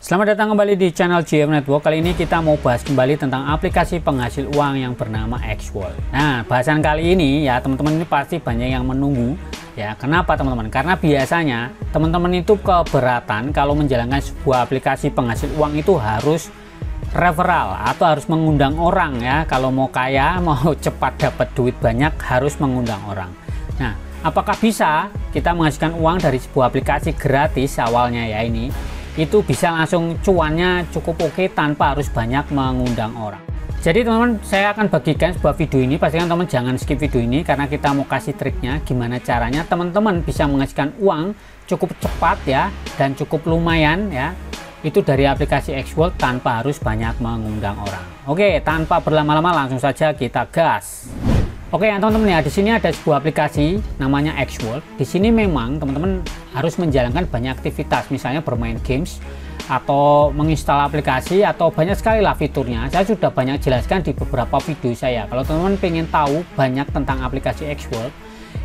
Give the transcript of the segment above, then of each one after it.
Selamat datang kembali di channel JM Network. Kali ini kita mau bahas kembali tentang aplikasi penghasil uang yang bernama Xworld. Nah, bahasan kali ini ya teman-teman ini pasti banyak yang menunggu ya. Kenapa teman-teman? Karena biasanya teman-teman itu keberatan kalau menjalankan sebuah aplikasi penghasil uang itu harus referral atau harus mengundang orang ya. Kalau mau kaya, mau cepat dapat duit banyak harus mengundang orang. Nah, apakah bisa kita menghasilkan uang dari sebuah aplikasi gratis awalnya ya ini? Itu bisa langsung cuannya cukup oke tanpa harus banyak mengundang orang. Jadi teman-teman, saya akan bagikan sebuah video ini. Pastikan teman jangan skip video ini karena kita mau kasih triknya gimana caranya teman-teman bisa menghasilkan uang cukup cepat ya dan cukup lumayan ya. Itu dari aplikasi Xworld tanpa harus banyak mengundang orang. Oke, tanpa berlama-lama langsung saja kita gas. Oke ya teman-teman ya, di sini ada sebuah aplikasi namanya Xworld. Di sini memang teman-teman harus menjalankan banyak aktivitas, misalnya bermain games atau menginstal aplikasi atau banyak sekali lah fiturnya. Saya sudah banyak jelaskan di beberapa video saya. Kalau teman-teman pengen tahu banyak tentang aplikasi Xworld,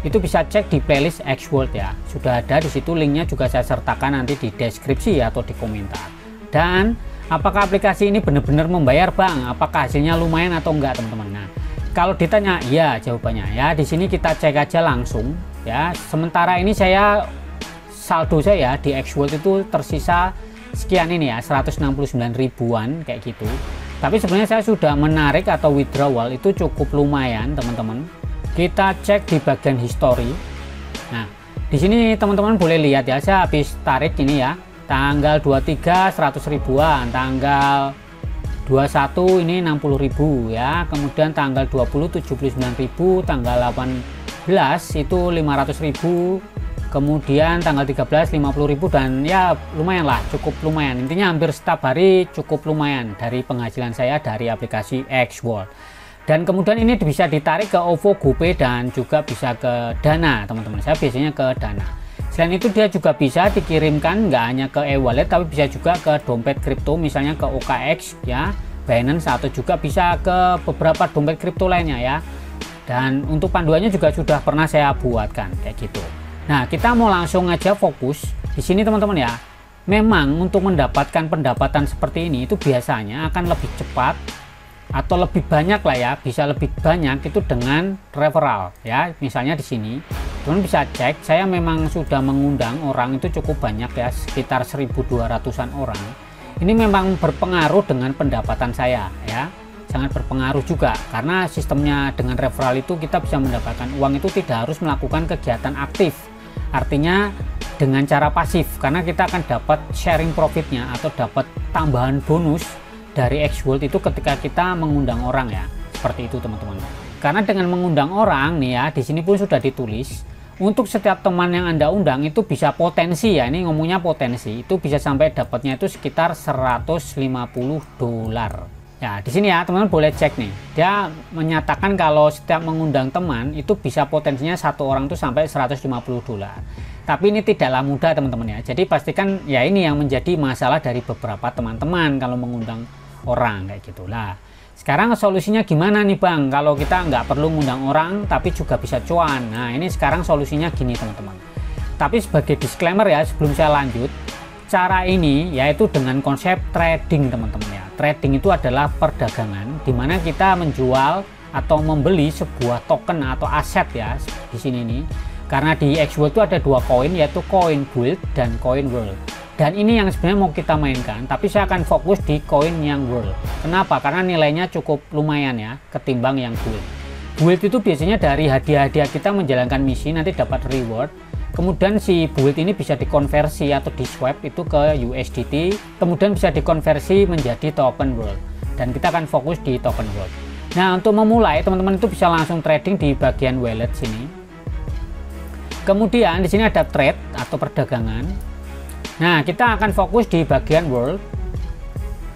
itu bisa cek di playlist Xworld ya. Sudah ada di situ, linknya juga saya sertakan nanti di deskripsi atau di komentar. Dan apakah aplikasi ini benar-benar membayar Bang? Apakah hasilnya lumayan atau enggak teman-teman? Nah, kalau ditanya ya jawabannya ya di sini kita cek aja langsung ya. Sementara ini saya saldo saya di Xworld itu tersisa sekian ini ya, 169 ribuan kayak gitu. Tapi sebenarnya saya sudah menarik atau withdrawal itu cukup lumayan teman-teman. Kita cek di bagian history. Nah, di sini teman-teman boleh lihat ya, saya habis tarik ini ya. Tanggal 23 100 ribuan, tanggal 21 ini 60.000 ya, kemudian tanggal 20 79.000, tanggal 18 itu 500.000, kemudian tanggal 13 50.000 dan ya lumayan lah, cukup lumayan. Intinya hampir setiap hari cukup lumayan dari penghasilan saya dari aplikasi Xworld. Dan kemudian ini bisa ditarik ke OVO, GoPay dan juga bisa ke Dana teman-teman. Saya biasanya ke Dana. Selain itu dia juga bisa dikirimkan nggak hanya ke e-wallet tapi bisa juga ke dompet kripto, misalnya ke OKX ya, Binance, atau juga bisa ke beberapa dompet kripto lainnya ya. Dan untuk panduannya juga sudah pernah saya buatkan kayak gitu. Nah, kita mau langsung aja fokus di sini teman-teman ya. Memang untuk mendapatkan pendapatan seperti ini itu biasanya akan lebih cepat atau lebih banyak lah ya, bisa lebih banyak itu dengan referral ya. Misalnya di sini teman bisa cek, saya memang sudah mengundang orang itu cukup banyak ya, sekitar 1.200-an orang. Ini memang berpengaruh dengan pendapatan saya ya, sangat berpengaruh juga karena sistemnya dengan referral itu kita bisa mendapatkan uang itu tidak harus melakukan kegiatan aktif, artinya dengan cara pasif, karena kita akan dapat sharing profitnya atau dapat tambahan bonus dari Xworld itu ketika kita mengundang orang ya, seperti itu teman-teman. Karena dengan mengundang orang nih ya, di sini pun sudah ditulis untuk setiap teman yang Anda undang itu bisa potensi ya, ini ngomongnya potensi, itu bisa sampai dapatnya itu sekitar $150. Ya, di sini ya teman-teman boleh cek nih. Dia menyatakan kalau setiap mengundang teman itu bisa potensinya satu orang itu sampai $150. Tapi ini tidaklah mudah teman-teman ya. Jadi pastikan ya, ini yang menjadi masalah dari beberapa teman-teman kalau mengundang orang kayak gitulah. Sekarang solusinya gimana nih Bang kalau kita nggak perlu ngundang orang tapi juga bisa cuan? Nah, ini sekarang solusinya gini teman-teman. Tapi sebagai disclaimer ya, sebelum saya lanjut, cara ini yaitu dengan konsep trading teman-teman ya. Trading itu adalah perdagangan di mana kita menjual atau membeli sebuah token atau aset ya di sini nih. Karena di Xworld itu ada dua koin, yaitu koin Build dan koin World. Dan ini yang sebenarnya mau kita mainkan, tapi saya akan fokus di koin yang World. Kenapa? Karena nilainya cukup lumayan ya ketimbang yang Build. Build itu biasanya dari hadiah-hadiah kita menjalankan misi nanti dapat reward. Kemudian si Build ini bisa dikonversi atau di swap itu ke USDT, kemudian bisa dikonversi menjadi token World. Dan kita akan fokus di token World. Nah, untuk memulai teman-teman itu bisa langsung trading di bagian wallet sini. Kemudian di sini ada trade atau perdagangan. Nah, kita akan fokus di bagian World.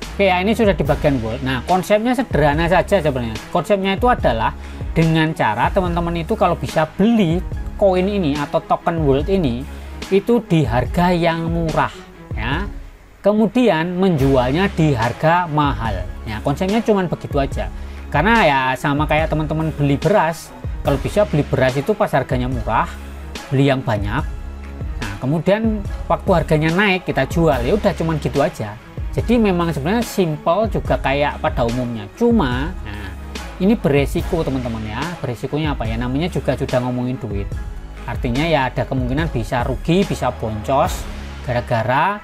Oke ya, ini sudah di bagian World. Nah, konsepnya sederhana saja sebenarnya. Konsepnya itu adalah dengan cara teman-teman itu kalau bisa beli koin ini atau token World ini itu di harga yang murah ya. Kemudian menjualnya di harga mahal. Ya, konsepnya cuma begitu aja. Karena ya sama kayak teman-teman beli beras, kalau bisa beli beras itu pas harganya murah, beli yang banyak. Kemudian waktu harganya naik kita jual, ya udah cuman gitu aja. Jadi memang sebenarnya simple juga kayak pada umumnya, cuma nah, ini beresiko teman-teman ya. Beresikonya apa ya, namanya juga sudah ngomongin duit, artinya ya ada kemungkinan bisa rugi, bisa boncos gara-gara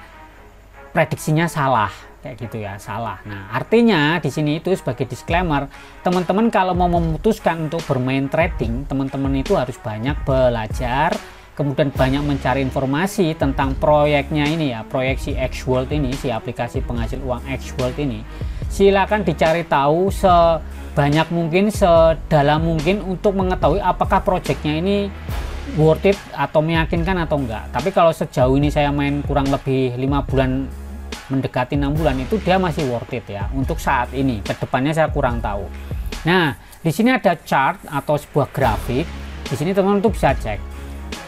prediksinya salah kayak gitu ya, salah. Nah, artinya di sini itu sebagai disclaimer, teman-teman kalau mau memutuskan untuk bermain trading, teman-teman itu harus banyak belajar, kemudian banyak mencari informasi tentang proyeknya ini ya, proyeksi Xworld ini, si aplikasi penghasil uang Xworld ini. Silakan dicari tahu sebanyak mungkin, sedalam mungkin untuk mengetahui apakah proyeknya ini worth it atau meyakinkan atau enggak. Tapi kalau sejauh ini saya main kurang lebih 5 bulan mendekati 6 bulan, itu dia masih worth it ya untuk saat ini. Kedepannya saya kurang tahu. Nah, di sini ada chart atau sebuah grafik. Di sini teman-teman tuh bisa cek.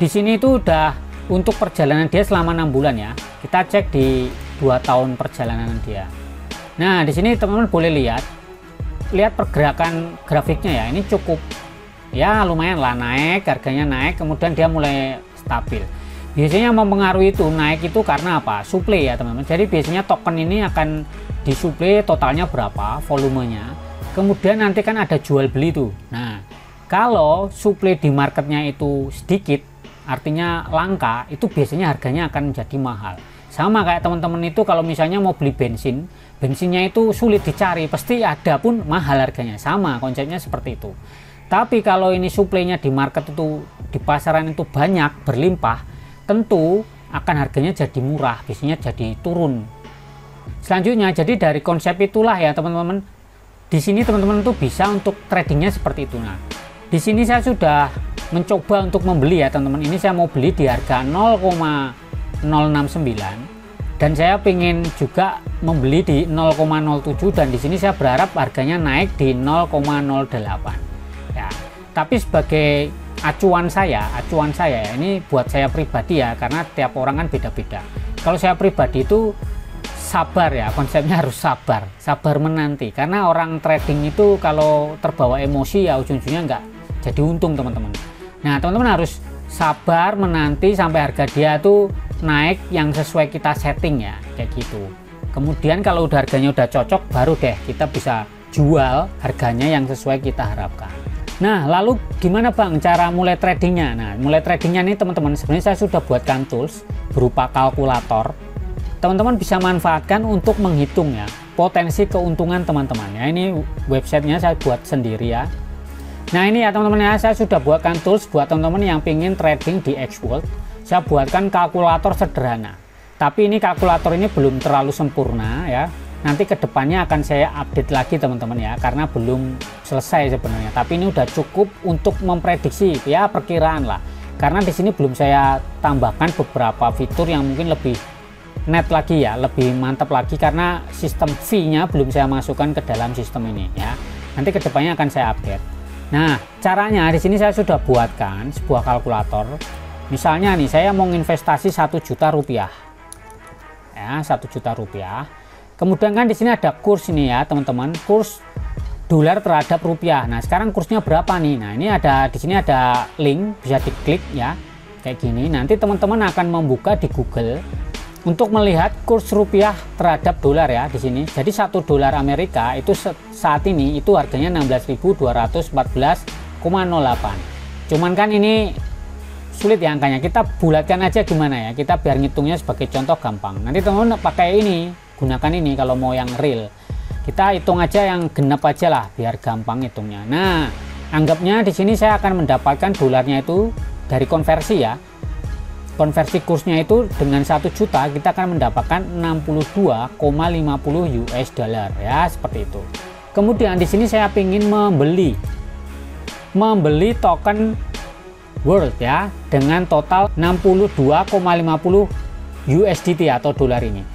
Di sini itu udah untuk perjalanan dia selama 6 bulan ya. Kita cek di 2 tahun perjalanan dia. Nah, di sini teman-teman boleh lihat pergerakan grafiknya ya. Ini cukup ya lumayan lah, naik, harganya naik, kemudian dia mulai stabil. Biasanya mempengaruhi itu naik itu karena apa? Suplai ya teman-teman. Jadi biasanya token ini akan disuplai totalnya berapa, volumenya. Kemudian nanti kan ada jual beli tuh. Nah, kalau suplai di marketnya itu sedikit, artinya langka, itu biasanya harganya akan menjadi mahal. Sama kayak teman-teman itu kalau misalnya mau beli bensin, bensinnya itu sulit dicari, pasti ada pun mahal harganya. Sama konsepnya seperti itu. Tapi kalau ini suplainya di market itu, di pasaran itu banyak, berlimpah, tentu akan harganya jadi murah, biasanya jadi turun. Selanjutnya, jadi dari konsep itulah ya teman-teman, di sini teman-teman tuh bisa untuk tradingnya seperti itu. Nah, di sini saya sudah mencoba untuk membeli ya teman-teman. Ini saya mau beli di harga 0,069 dan saya pengen juga membeli di 0,07, dan di sini saya berharap harganya naik di 0,08 ya. Tapi sebagai acuan saya ya, ini buat saya pribadi ya, karena tiap orang kan beda-beda. Kalau saya pribadi itu sabar ya, konsepnya harus sabar menanti, karena orang trading itu kalau terbawa emosi ya ujung-ujungnya nggak jadi untung teman-teman. Nah, teman-teman harus sabar menanti sampai harga dia tuh naik yang sesuai kita setting ya, kayak gitu. Kemudian kalau udah harganya udah cocok, baru deh kita bisa jual harganya yang sesuai kita harapkan. Nah, lalu gimana Bang cara mulai tradingnya? Nah, mulai tradingnya nih teman-teman, sebenarnya saya sudah buatkan tools berupa kalkulator. Teman-teman bisa manfaatkan untuk menghitung ya potensi keuntungan teman-teman ya. Ini websitenya saya buat sendiri ya. Nah, ini ya teman-teman ya, saya sudah buatkan tools buat teman-teman yang ingin trading di Xworld. Saya buatkan kalkulator sederhana. Tapi ini kalkulator ini belum terlalu sempurna ya. Nanti kedepannya akan saya update lagi teman-teman ya, karena belum selesai sebenarnya. Tapi ini udah cukup untuk memprediksi ya, perkiraan lah. Karena di sini belum saya tambahkan beberapa fitur yang mungkin lebih net lagi ya, lebih mantap lagi, karena sistem fee-nya belum saya masukkan ke dalam sistem ini ya. Nanti kedepannya akan saya update. Nah, caranya di sini saya sudah buatkan sebuah kalkulator. Misalnya nih, saya mau investasi 1 juta rupiah ya, 1 juta rupiah. Kemudian kan di sini ada kurs ini ya teman-teman, kurs dolar terhadap rupiah. Nah, sekarang kursnya berapa nih? Nah, ini ada di sini ada link, bisa diklik ya, kayak gini. Nanti teman-teman akan membuka di Google untuk melihat kurs rupiah terhadap dolar ya di sini. Jadi 1 dolar Amerika itu saat ini itu harganya 16.214,08. Cuman kan ini sulit ya angkanya. Kita bulatkan aja gimana ya? Kita biar ngitungnya sebagai contoh gampang. Nanti teman-teman pakai ini, gunakan ini kalau mau yang real. Kita hitung aja yang genap aja lah biar gampang hitungnya. Nah, anggapnya di sini saya akan mendapatkan dolarnya itu dari konversi ya. Konversi kursnya itu dengan 1 juta kita akan mendapatkan 62,50 US dollar ya, seperti itu. Kemudian di sini saya ingin membeli token World ya dengan total 62,50 USDT atau dolar ini.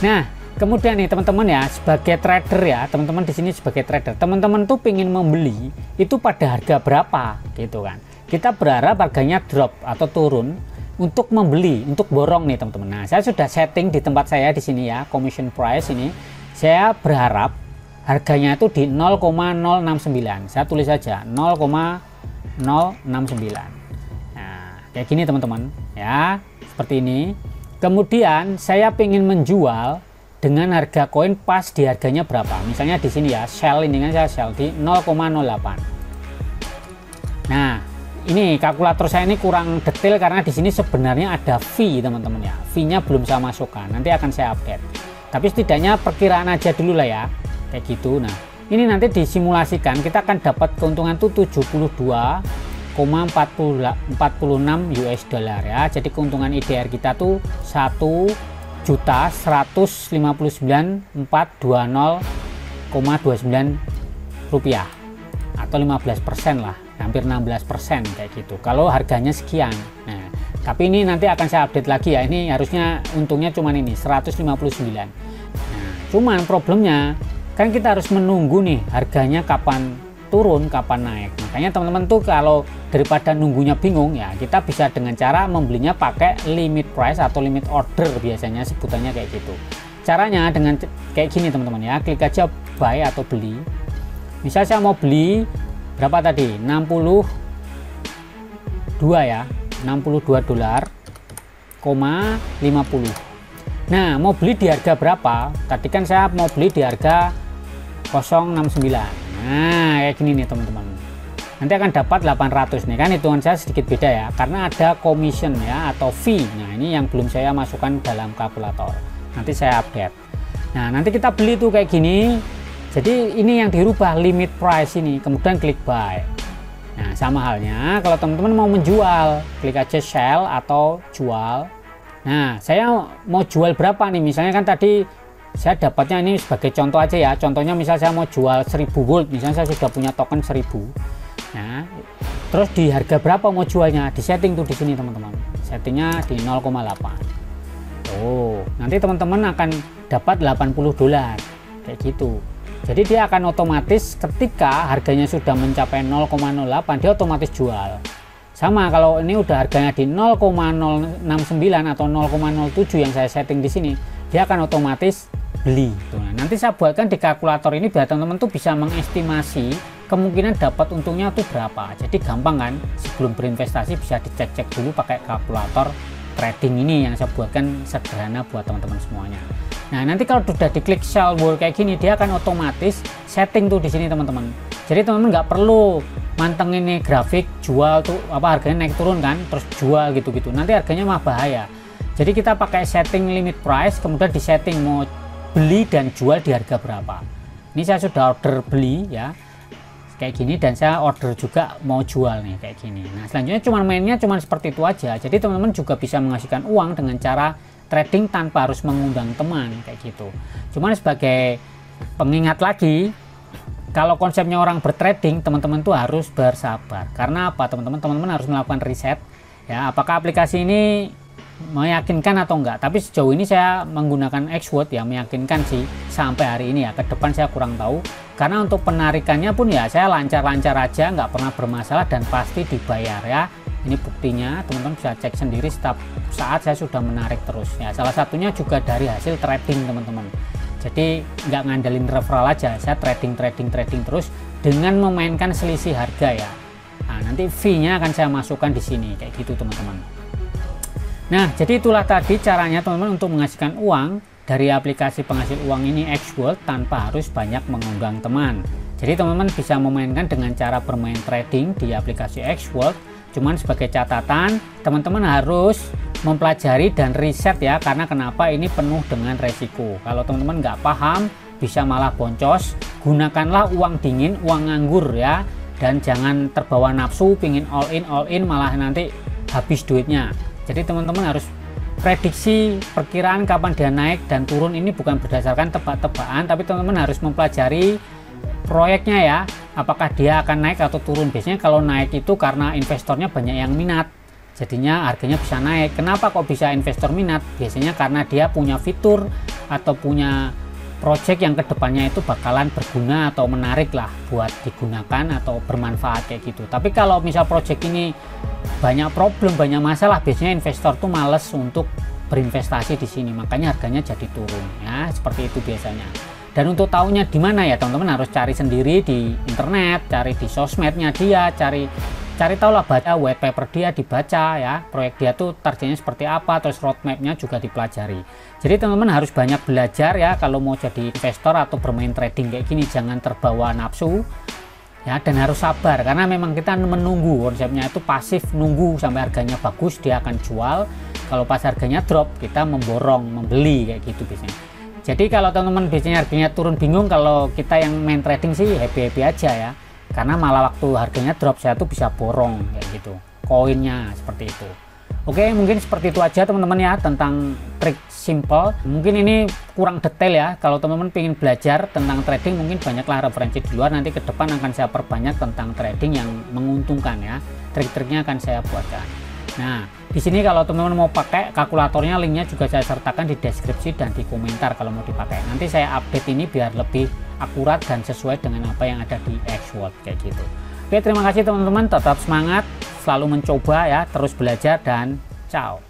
Nah, kemudian nih teman-teman ya, sebagai trader ya, teman-teman di sini sebagai trader, teman-teman tuh pengen membeli itu pada harga berapa gitu kan. Kita berharap harganya drop atau turun untuk membeli, untuk borong nih teman-teman. Nah, saya sudah setting di tempat saya di sini ya, commission price ini. Saya berharap harganya itu di 0,069. Saya tulis saja 0,069. Nah, kayak gini teman-teman ya, seperti ini. Kemudian saya ingin menjual dengan harga koin pas di harganya berapa. Misalnya di sini ya, Shell ini kan saya Shell di 0,08. Nah, ini kalkulator saya ini kurang detail karena di sini sebenarnya ada fee teman-teman ya. Fee-nya belum saya masukkan, nanti akan saya update. Tapi setidaknya perkiraan aja dulu lah ya, kayak gitu. Nah, ini nanti disimulasikan kita akan dapat keuntungan tuh 72,46 US dollar ya. Jadi keuntungan IDR kita tuh 1.159.420,29 rupiah atau 15% lah, hampir 16% kayak gitu kalau harganya sekian. Nah, tapi ini nanti akan saya update lagi ya. Ini harusnya untungnya cuman ini 159. Nah, cuman problemnya kan kita harus menunggu nih harganya kapan turun kapan naik. Makanya teman-teman tuh kalau daripada nunggunya bingung ya, kita bisa dengan cara membelinya pakai limit price atau limit order, biasanya sebutannya kayak gitu. Caranya dengan kayak gini teman-teman ya, klik aja buy atau beli. Misal saya mau beli berapa tadi, 62 ya, 62 dolar, 50. Nah, mau beli di harga berapa? Tadi kan saya mau beli di harga 069. Nah, kayak gini nih teman-teman. Nanti akan dapat 800 nih kan, hitungan saya sedikit beda ya, karena ada commission ya atau fee. Nah, ini yang belum saya masukkan dalam kalkulator. Nanti saya update. Nah, nanti kita beli tuh kayak gini. Jadi ini yang dirubah limit price ini, kemudian klik buy. Nah, sama halnya kalau teman-teman mau menjual, klik aja sell atau jual. Nah, saya mau jual berapa nih? Misalnya kan tadi saya dapatnya ini sebagai contoh aja ya. Contohnya misal saya mau jual 1000 volt, misalnya saya sudah punya token 1000. Nah, terus di harga berapa mau jualnya? Di setting tuh di sini teman-teman. Settingnya di 0,8. Oh, nanti teman-teman akan dapat 80 dolar kayak gitu. Jadi dia akan otomatis ketika harganya sudah mencapai 0,08 dia otomatis jual. Sama kalau ini udah harganya di 0,069 atau 0,07 yang saya setting di sini, dia akan otomatis beli. Nah, nanti saya buatkan di kalkulator ini biar teman-teman tuh bisa mengestimasi kemungkinan dapat untungnya tuh berapa. Jadi gampang kan, sebelum berinvestasi bisa dicek-cek dulu pakai kalkulator trading ini yang saya buatkan sederhana buat teman-teman semuanya. Nah, nanti kalau sudah diklik sell wall kayak gini, dia akan otomatis setting tuh di sini teman-teman. Jadi teman-teman nggak perlu mantengin nih grafik jual tuh apa harganya naik turun kan, terus jual gitu-gitu. Nanti harganya mah bahaya. Jadi kita pakai setting limit price, kemudian di setting mau beli dan jual di harga berapa. Ini saya sudah order beli ya, kayak gini, dan saya order juga mau jual nih kayak gini. Nah, selanjutnya cuman mainnya cuman seperti itu aja. Jadi teman-teman juga bisa menghasilkan uang dengan cara trading tanpa harus mengundang teman kayak gitu. Cuman sebagai pengingat lagi, kalau konsepnya orang bertrading, teman-teman tuh harus bersabar. Karena apa teman-teman? Teman-teman harus melakukan riset ya, apakah aplikasi ini meyakinkan atau enggak. Tapi sejauh ini saya menggunakan Xword ya, meyakinkan sih sampai hari ini ya. Ke depan saya kurang tahu, karena untuk penarikannya pun ya saya lancar-lancar aja, nggak pernah bermasalah dan pasti dibayar ya. Ini buktinya, teman-teman bisa cek sendiri setiap saat saya sudah menarik terus ya. Salah satunya juga dari hasil trading teman-teman. Jadi nggak ngandelin referral aja, saya trading terus dengan memainkan selisih harga ya. Nah, nanti fee-nya akan saya masukkan di sini kayak gitu teman-teman. Nah, jadi itulah tadi caranya teman-teman untuk menghasilkan uang dari aplikasi penghasil uang ini Xword tanpa harus banyak mengundang teman. Jadi teman-teman bisa memainkan dengan cara bermain trading di aplikasi Xword. Cuman sebagai catatan, teman-teman harus mempelajari dan riset ya, karena kenapa ini penuh dengan resiko. Kalau teman-teman nggak paham, bisa malah boncos. Gunakanlah uang dingin, uang nganggur ya, dan jangan terbawa nafsu, pingin all in, malah nanti habis duitnya. Jadi teman-teman harus prediksi perkiraan kapan dia naik dan turun ini bukan berdasarkan tebak-tebakan, tapi teman-teman harus mempelajari proyeknya ya, apakah dia akan naik atau turun. Biasanya kalau naik itu karena investornya banyak yang minat, jadinya harganya bisa naik. Kenapa kok bisa investor minat? Biasanya karena dia punya fitur atau punya project yang kedepannya itu bakalan berguna atau menarik lah buat digunakan atau bermanfaat kayak gitu. Tapi kalau misal project ini banyak problem, banyak masalah, biasanya investor tuh males untuk berinvestasi di sini, makanya harganya jadi turun ya, seperti itu biasanya. Dan untuk tahunya di mana ya teman-teman harus cari sendiri di internet, cari di sosmednya dia, cari cari tahulah, baca white paper dia, dibaca ya, proyek dia tuh targetnya seperti apa, terus roadmapnya juga dipelajari. Jadi teman-teman harus banyak belajar ya kalau mau jadi investor atau bermain trading kayak gini. Jangan terbawa nafsu ya, dan harus sabar karena memang kita menunggu, konsepnya itu pasif, nunggu sampai harganya bagus dia akan jual. Kalau pas harganya drop kita memborong, membeli kayak gitu biasanya. Jadi kalau teman-teman biasanya harganya turun bingung, kalau kita yang main trading sih happy-happy aja ya, karena malah waktu harganya drop saya tuh bisa borong kayak gitu koinnya, seperti itu. Oke, mungkin seperti itu aja teman-teman ya tentang trik simple. Mungkin ini kurang detail ya, kalau teman-teman ingin belajar tentang trading mungkin banyaklah referensi di luar, nanti ke depan akan saya perbanyak tentang trading yang menguntungkan ya, trik-triknya akan saya buatkan. Nah, di sini kalau teman-teman mau pakai kalkulatornya, linknya juga saya sertakan di deskripsi dan di komentar kalau mau dipakai. Nanti saya update ini biar lebih akurat dan sesuai dengan apa yang ada di Xworld kayak gitu. Oke, terima kasih teman-teman, tetap semangat, selalu mencoba ya, terus belajar, dan ciao.